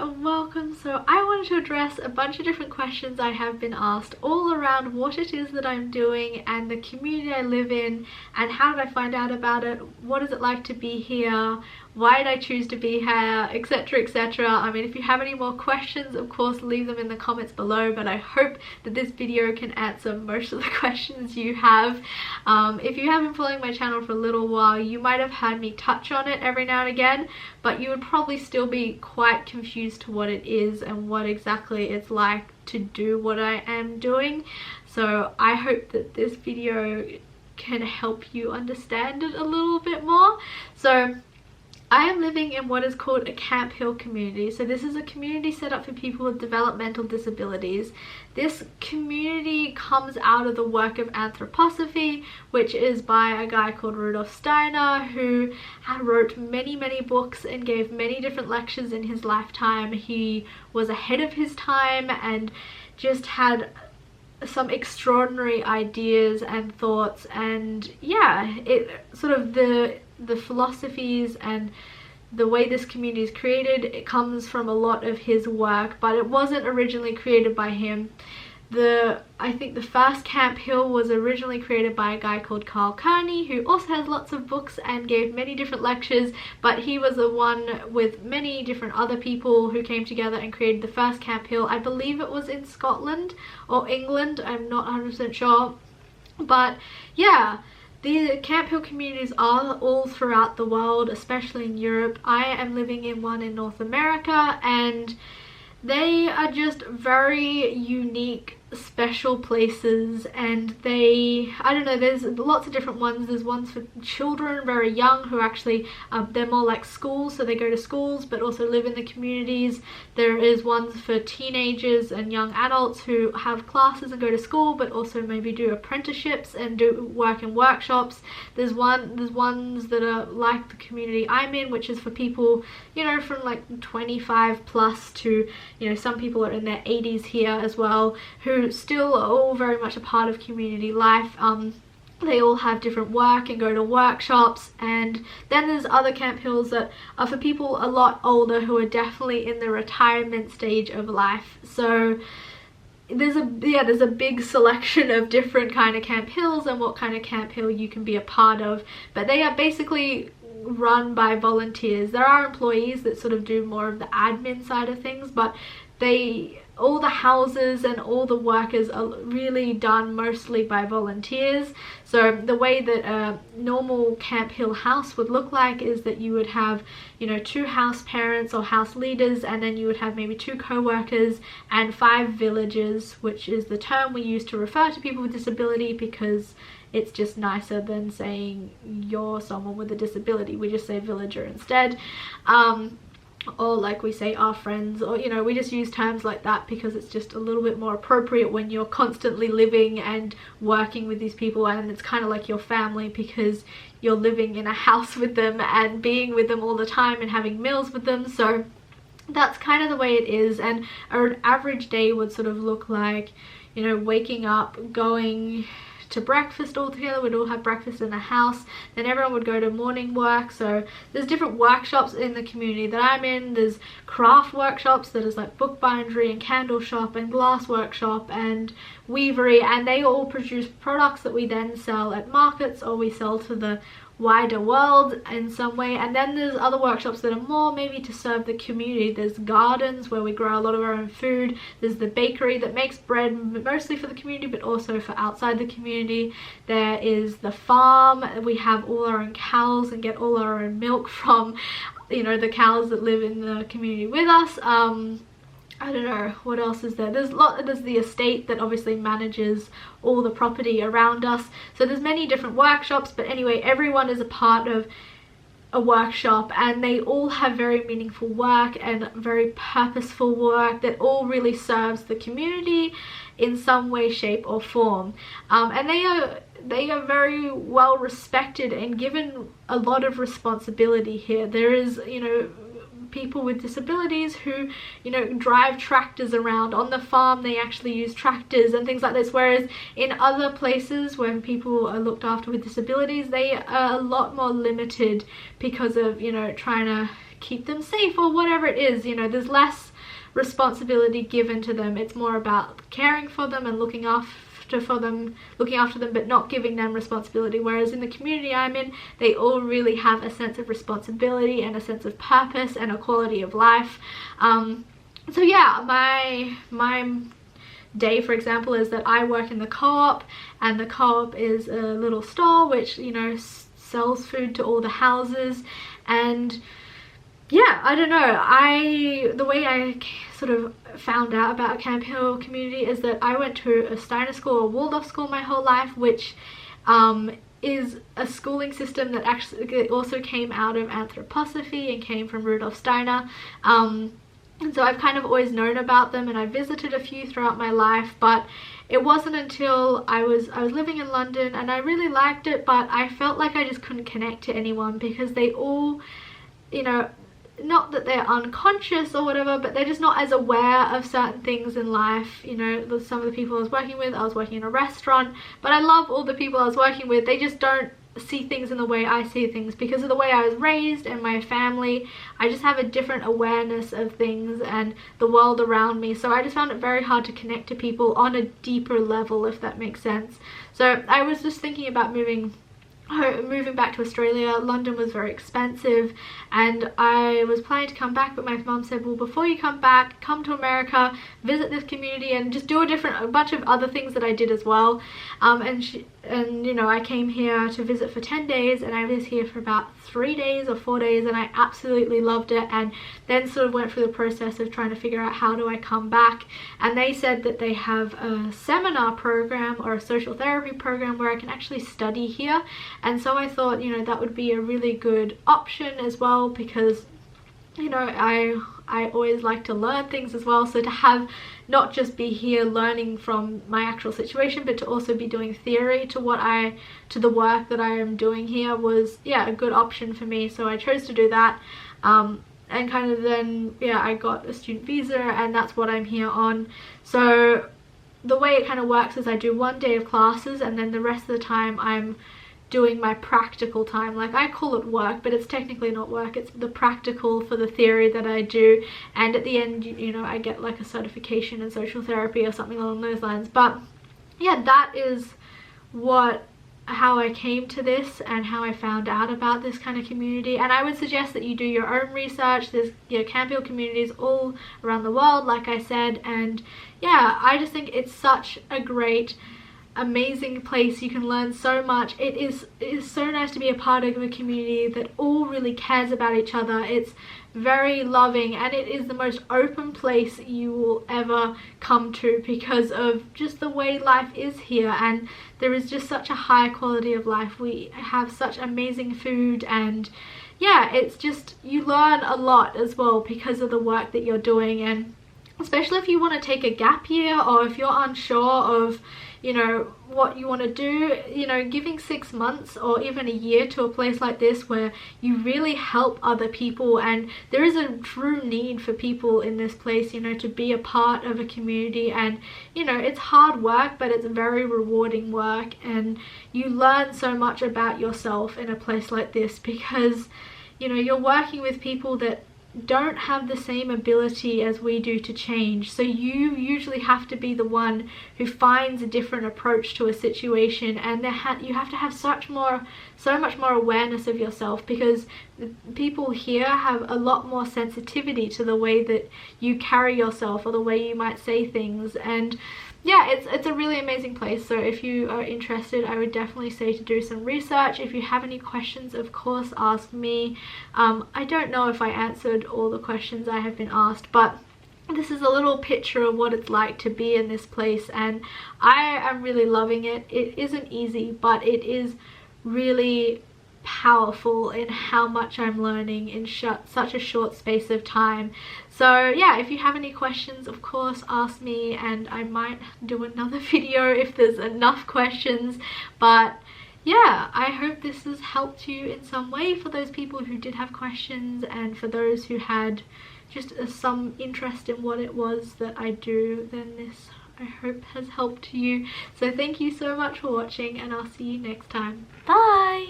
and welcome. So I wanted to address a bunch of different questions I have been asked all around what it is that I'm doing and the community I live in, and how did I find out about it, what is it like to be here, why did I choose to be here, etc, etc. I mean, if you have any more questions, of course leave them in the comments below, but I hope that this video can answer most of the questions you have. If you have been following my channel for a little while, you might have had me touch on it every now and again, but you would probably still be quite confused to what it is and what exactly it's like to do what I am doing. So I hope that this video can help you understand it a little bit more. So I am living in what is called a Camphill community. So this is a community set up for people with developmental disabilities. This community comes out of the work of anthroposophy, which is by a guy called Rudolf Steiner, who wrote many books and gave many different lectures in his lifetime. He was ahead of his time and just had some extraordinary ideas and thoughts, and yeah, it sort of the philosophies and the way this community is created, it comes from a lot of his work, but it wasn't originally created by him. I think the first Camphill was originally created by a guy called Carl Kearney, who also has lots of books and gave many different lectures, but he was the one with many different other people who came together and created the first Camphill. I believe it was in Scotland or England, I'm not 100% sure, but yeah. The Camphill communities are all throughout the world, especially in Europe. I am living in one in North America, and they are just very unique, special places, and I don't know, there's lots of different ones. There's ones for children very young who actually, they're more like schools, so they go to schools but also live in the communities. There is ones for teenagers and young adults who have classes and go to school but also maybe do apprenticeships and do work in workshops. There's ones that are like the community I'm in, which is for people, you know, from like 25 plus to, you know, some people are in their 80s here as well, who still are all very much a part of community life. They all have different work and go to workshops. And then there's other Camphills that are for people a lot older who are definitely in the retirement stage of life. So there's a big selection of different kind of Camphills and what kind of Camphill you can be a part of, but they are basically run by volunteers. There are employees that sort of do more of the admin side of things, but all the houses and all the workers are really done mostly by volunteers. So the way that a normal Camphill house would look like is that you would have, you know, 2 house parents or house leaders, and then you would have maybe 2 co-workers and 5 villagers, which is the term we use to refer to people with disability because it's just nicer than saying you're someone with a disability. We just say villager instead. Or like we say our friends, or you know, we just use terms like that because it's just a little bit more appropriate when you're constantly living and working with these people, and it's kind of like your family because you're living in a house with them and being with them all the time and having meals with them. So that's kind of the way it is. And an average day would sort of look like, you know, waking up, going to breakfast all together. We'd all have breakfast in the house, then everyone would go to morning work. So there's different workshops in the community that I'm in. There's craft workshops that is like bookbindery and candle shop and glass workshop and weavery, and they all produce products that we then sell at markets or we sell to the wider world in some way. And then there's other workshops that are more maybe to serve the community. There's gardens where we grow a lot of our own food. There's the bakery that makes bread mostly for the community but also for outside the community. There is the farm. We have all our own cows and get all our own milk from, you know, the cows that live in the community with us. I don't know, what else is there? There's the estate that obviously manages all the property around us. So there's many different workshops, but anyway, everyone is a part of a workshop and they all have very meaningful work and very purposeful work that all really serves the community in some way, shape or form. And they are very well respected and given a lot of responsibility here. There is, you know, people with disabilities who, you know, drive tractors around on the farm. They actually use tractors and things like this, whereas in other places when people are looked after with disabilities, they are a lot more limited because of, you know, trying to keep them safe or whatever it is. You know, there's less responsibility given to them. It's more about caring for them and looking after them, but not giving them responsibility. Whereas in the community I'm in, they all really have a sense of responsibility and a sense of purpose and a quality of life. So yeah, my day, for example, is that I work in the co-op, and the co-op is a little store which, you know, sells food to all the houses. And yeah, I don't know, the way I sort of found out about Camphill community is that I went to a Steiner school or Waldorf school my whole life, which is a schooling system that actually also came out of anthroposophy and came from Rudolf Steiner. And so I've kind of always known about them, and I visited a few throughout my life, but it wasn't until I was living in London, and I really liked it, but I felt like I just couldn't connect to anyone because they all, you know, not that they're unconscious or whatever, but they're just not as aware of certain things in life. You know, some of the people I was working in a restaurant, but I love all the people I was working with. They just don't see things in the way I see things because of the way I was raised and my family. I just have a different awareness of things and the world around me, so I just found it very hard to connect to people on a deeper level, if that makes sense. So I was just thinking about moving back to Australia. London was very expensive, and I was planning to come back, but my mum said, well, before you come back, come to America, visit this community, and just do a bunch of other things that I did as well. And you know, I came here to visit for 10 days, and I was here for about 3 days or 4 days, and I absolutely loved it. And then sort of went through the process of trying to figure out how do I come back, and they said that they have a seminar program or a social therapy program where I can actually study here. And so I thought, you know, that would be a really good option as well, because, you know, I always like to learn things as well. So to have not just be here learning from my actual situation, but to also be doing theory to the work that I am doing here was, yeah, a good option for me. So I chose to do that. And kind of then, yeah, I got a student visa, and that's what I'm here on. So the way it kind of works is I do 1 day of classes, and then the rest of the time I'm doing my practical time. Like, I call it work, but it's technically not work, it's the practical for the theory that I do, and at the end, you know, I get like a certification in social therapy or something along those lines. But yeah, that is how I came to this and how I found out about this kind of community. And I would suggest that you do your own research. There's, you know, Camphill communities all around the world, like I said, and yeah, I just think it's such a great, amazing place. You can learn so much. It is so nice to be a part of a community that all really cares about each other. It's very loving, and it is the most open place you will ever come to because of just the way life is here, and there is just such a high quality of life. We have such amazing food, and yeah, it's just, you learn a lot as well because of the work that you're doing. And especially if you want to take a gap year, or if you're unsure of, you know, what you want to do, you know, giving 6 months or even a year to a place like this where you really help other people, and there is a true need for people in this place, you know, to be a part of a community. And you know, it's hard work, but it's very rewarding work, and you learn so much about yourself in a place like this because, you know, you're working with people that don't have the same ability as we do to change. So you usually have to be the one who finds a different approach to a situation, and you have to have so much more awareness of yourself, because the people here have a lot more sensitivity to the way that you carry yourself or the way you might say things. And yeah, it's a really amazing place. So if you are interested, I would definitely say to do some research. If you have any questions, of course, ask me. I don't know if I answered all the questions I have been asked, but this is a little picture of what it's like to be in this place, and I am really loving it. It isn't easy, but it is really powerful in how much I'm learning in such a short space of time. So yeah, if you have any questions, of course, ask me, and I might do another video if there's enough questions. But yeah, I hope this has helped you in some way for those people who did have questions, and for those who had just some interest in what it was that I do, then this, I hope, has helped you. So thank you so much for watching, and I'll see you next time. Bye!